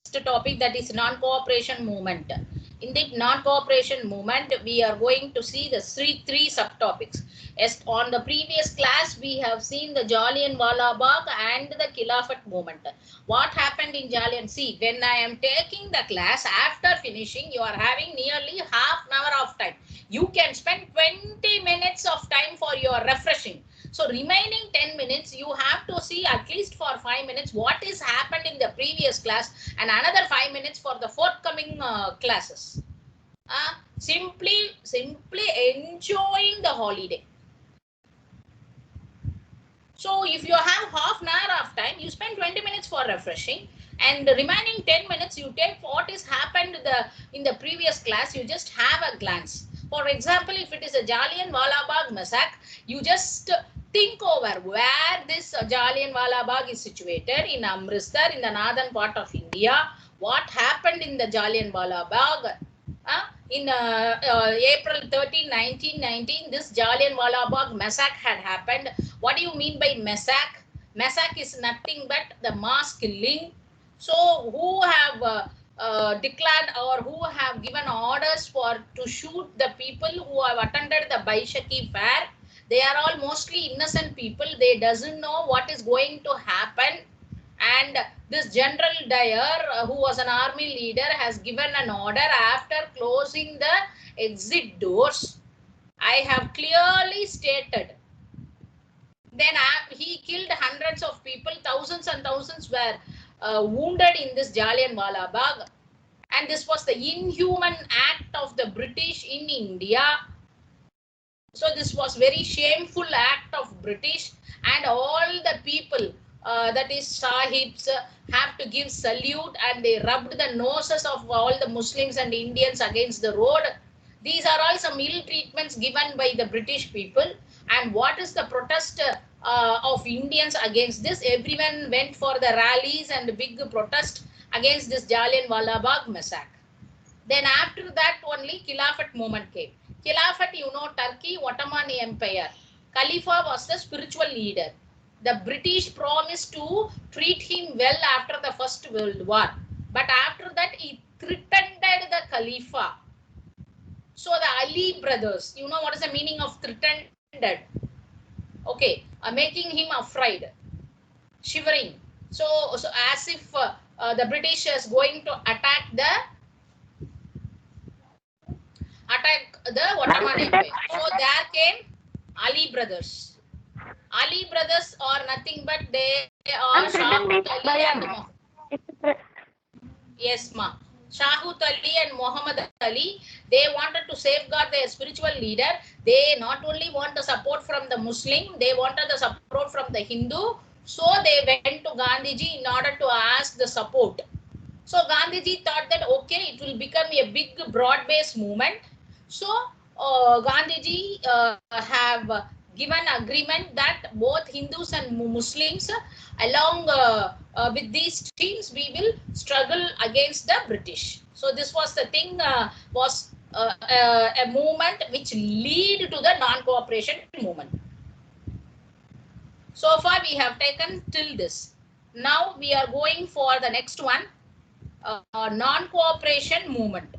topic, that is non-cooperation movement. In the non-cooperation movement, we are going to see the three subtopics. As on the previous class, we have seen the Jallianwala Bagh and the Khilafat movement. What happened in Jallian? See, when I am taking the class, after finishing, you are having nearly half an hour of time. You can spend 20 minutes of time for your refreshing. So remaining 10 minutes, you have to see at least for 5 minutes what is happened in the previous class and another 5 minutes for the forthcoming classes. Simply enjoying the holiday. So if you have half an hour of time, you spend 20 minutes for refreshing, and the remaining 10 minutes you take what is happened in the previous class, you just have a glance. For example, if it is a Jallianwala Bagh massacre, you just think over where this Jallianwala Bagh is situated in Amritsar, in the northern part of India. What happened in the Jallianwala Bagh? In April 13, 1919, this Jallianwala Bagh massacre had happened. What do you mean by massacre? Massacre is nothing but the mass killing. So who have declared or who have given orders for to shoot the people who have attended the Baishakhi fair? They are all mostly innocent people. They doesn't know what is going to happen. And this General Dyer, who was an army leader, has given an order after closing the exit doors. I have clearly stated. Then he killed hundreds of people, thousands and thousands were wounded in this Jallianwala Bagh. And this was the inhuman act of the British in India. So this was very shameful act of British, and all the people, that is Sahibs, have to give salute, and they rubbed the noses of all the Muslims and Indians against the road. These are all some ill treatments given by the British people. And what is the protest of Indians against this? Everyone went for the rallies and big protest against this Jallianwala Bagh massacre. Then after that only Khilafat movement came. Khilafat, you know, Turkey, Ottoman Empire. Khalifa was the spiritual leader. The British promised to treat him well after the First World War. But after that, he threatened the Khalifa. So the Ali brothers, you know what is the meaning of threatened? Okay, making him afraid, shivering. So as if the British is going to attack the Ottoman Empire. So there came Ali brothers. Ali brothers are nothing but they are Shahut Ali and Muhammad. Yes, ma. Shahut Ali and Muhammad Ali, they wanted to safeguard their spiritual leader. They not only want the support from the Muslim, they wanted the support from the Hindu. So they went to Gandhiji in order to ask the support. So Gandhiji thought that okay, it will become a big broad-based movement. So Gandhiji have given agreement that both Hindus and Muslims, along with these teams, we will struggle against the British. So this was the thing, was a movement which lead to the non-cooperation movement. So far we have taken till this. Now we are going for the next one. Non-cooperation movement.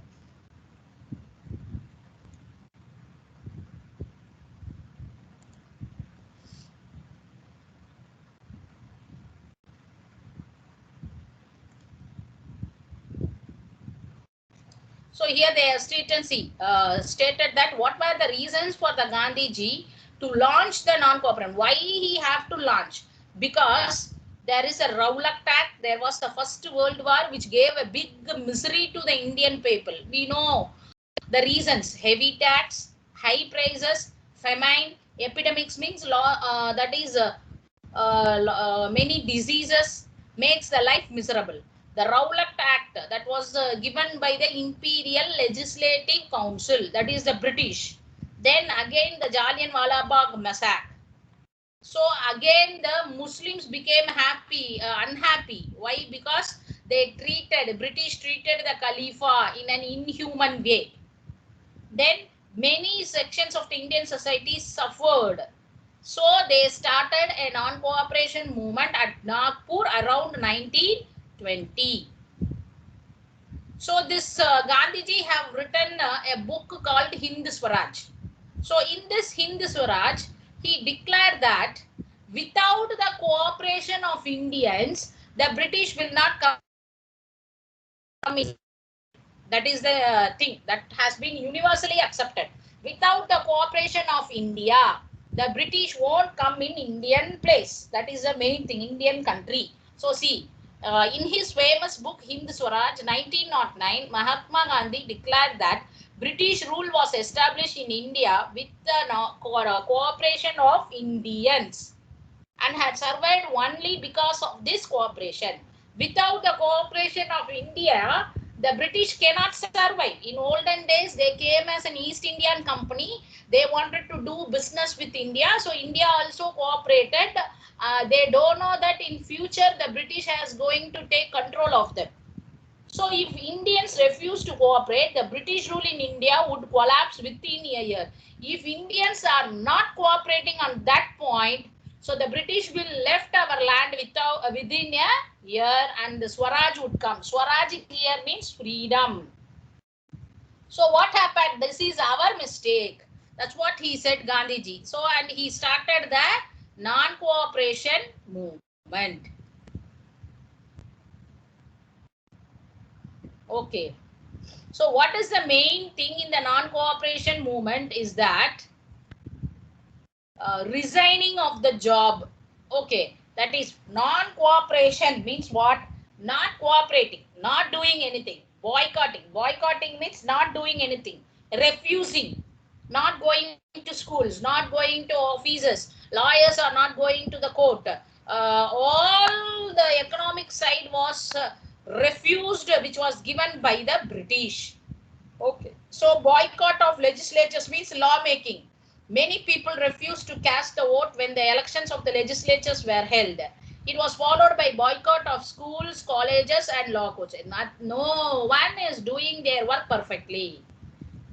So here they have stated that what were the reasons for the Gandhiji to launch the non-cooperation. Why he have to launch? Because there is a Rowlatt Act. There was the First World War which gave a big misery to the Indian people. We know the reasons: heavy tax, high prices, famine, epidemics, means that is many diseases, makes the life miserable. The Rowlatt Act, that was given by the Imperial Legislative Council, that is the British. Then again the Jallianwala Bagh massacre. So again the Muslims became unhappy. Why? Because British treated the Khalifa in an inhuman way. Then many sections of the Indian society suffered. So they started a non-cooperation movement at Nagpur around 1920. So this Gandhiji have written a book called Hind Swaraj. So in this Hind Swaraj, he declared that without the cooperation of Indians, the British will not come in. That is the thing that has been universally accepted. Without the cooperation of India, the British won't come in Indian place. That is the main thing, Indian country. So see, in his famous book Hind Swaraj 1909, Mahatma Gandhi declared that British rule was established in India with the cooperation of Indians and had survived only because of this cooperation. Without the cooperation of India, the British cannot survive. In olden days, they came as an East Indian company. They wanted to do business with India. So India also cooperated. They don't know that in future, the British is going to take control of them. So if Indians refuse to cooperate, the British rule in India would collapse within a year. If Indians are not cooperating on that point, so the British will left our land within a year and the Swaraj would come. Swaraj here means freedom. So what happened? This is our mistake. That's what he said, Gandhiji. So and he started the non-cooperation movement. Okay. So what is the main thing in the non-cooperation movement is that resigning of the job. Okay, that is non-cooperation means what? Not cooperating, not doing anything, boycotting. Boycotting means not doing anything, refusing, not going to schools, not going to offices. Lawyers are not going to the court. All the economic side was refused, which was given by the British. Okay. So boycott of legislatures means lawmaking. Many people refused to cast the vote when the elections of the legislatures were held. It was followed by boycott of schools, colleges, and law courts. No one is doing their work perfectly.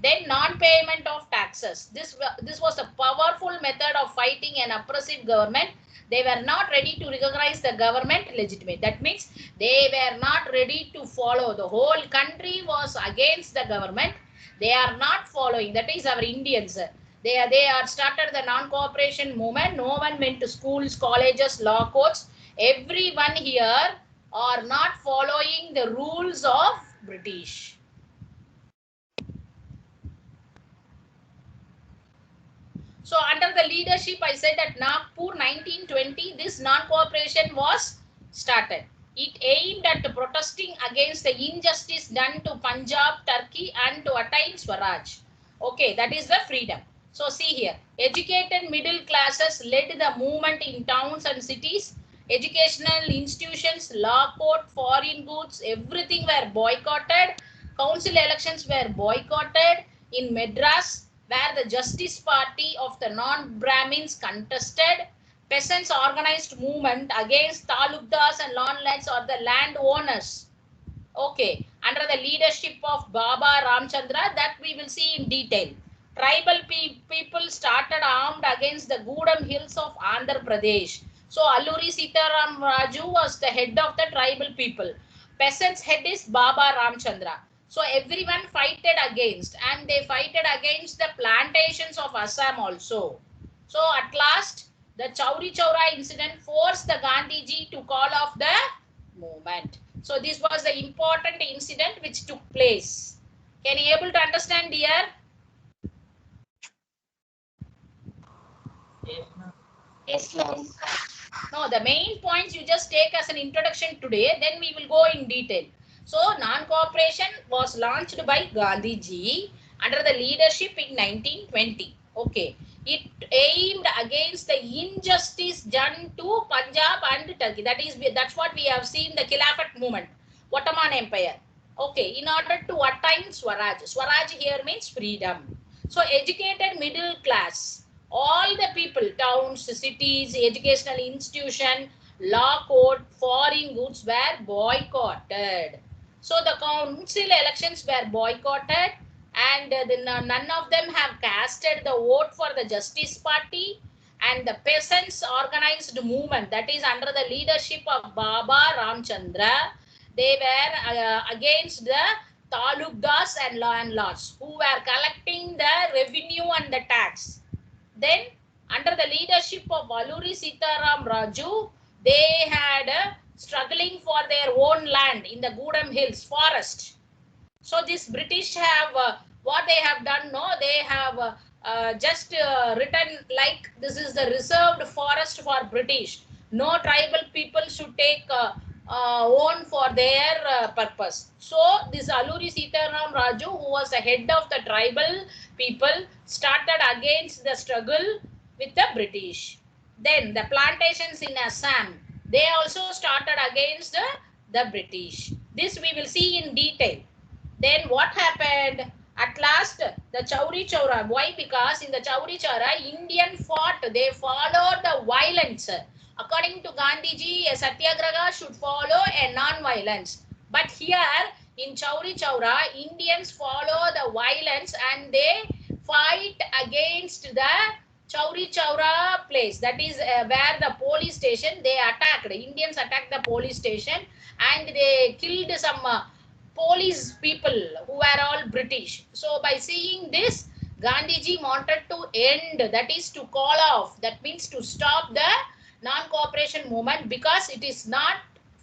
Then non-payment of taxes. This was a powerful method of fighting an oppressive government. They were not ready to recognize the government legitimate. That means they were not ready to follow. The whole country was against the government. They are not following. That is our Indians. They are started the non-cooperation movement. No one went to schools, colleges, law courts. Everyone here are not following the rules of British. So under the leadership, I said at Nagpur 1920, this non-cooperation was started. It aimed at protesting against the injustice done to Punjab, Turkey and to attain Swaraj. Okay, that is the freedom. So see here, educated middle classes led the movement in towns and cities. Educational institutions, law court, foreign goods, everything were boycotted. Council elections were boycotted. In Madras, where the Justice Party of the non-Brahmins contested, peasants organized movement against talukdars and landlords or the landowners. Okay, under the leadership of Baba Ramchandra, that we will see in detail. Tribal people started armed against the Gudam hills of Andhra Pradesh. So Alluri Sitaram Raju was the head of the tribal people. Peasants' head is Baba Ramchandra. So everyone fighted against, and they fighted against the plantations of Assam also. So at last, the Chauri Chaura incident forced the Gandhiji to call off the movement. So this was the important incident which took place. Can you able to understand, dear? Yes, ma'am. No, the main points you just take as an introduction today, then we will go in detail. So non-cooperation was launched by Gandhiji under the leadership in 1920. Okay. It aimed against the injustice done to Punjab and Turkey. That's what we have seen the Khilafat movement, Ottoman Empire. Okay, in order to attain Swaraj. Swaraj here means freedom. So educated middle class, all the people, towns, cities, educational institution, law court, foreign goods were boycotted. So the council elections were boycotted and none of them have casted the vote for the Justice Party, and the peasants organized movement that is under the leadership of Baba Ramchandra. They were against the talukdars and landlords who were collecting the revenue and the tax. Then, under the leadership of Alluri Sitaram Raju, they had struggling for their own land in the Gudam Hills forest. So this British have what they have done. No, they have just written like this is the reserved forest for British. No tribal people should take own for their purpose. So this Alluri Sitaram Raju, who was the head of the tribal people, started against the struggle with the British. Then the plantations in Assam, they also started against the British. This we will see in detail. Then what happened? At last, the Chauri Chaura. Why? Because in the Chauri Chaura, Indian fought. They followed the violence. According to Gandhiji, a satyagraha should follow a non-violence. But here in Chauri Chaura, Indians follow the violence and they fight against the Chauri Chaura place. That is where the police station they attacked. Indians attacked the police station and they killed some police people who were all British. So by seeing this, Gandhiji wanted to end, that is to call off, that means to stop the non-cooperation movement because it is not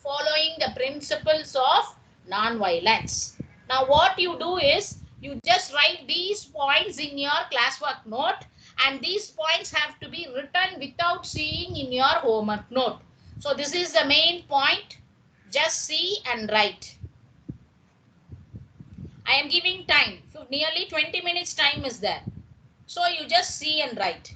following the principles of non-violence. Now what you do is, you just write these points in your classwork note and these points have to be written without seeing in your homework note. So this is the main point. Just see and write. I am giving time. So nearly 20 minutes time is there. So you just see and write.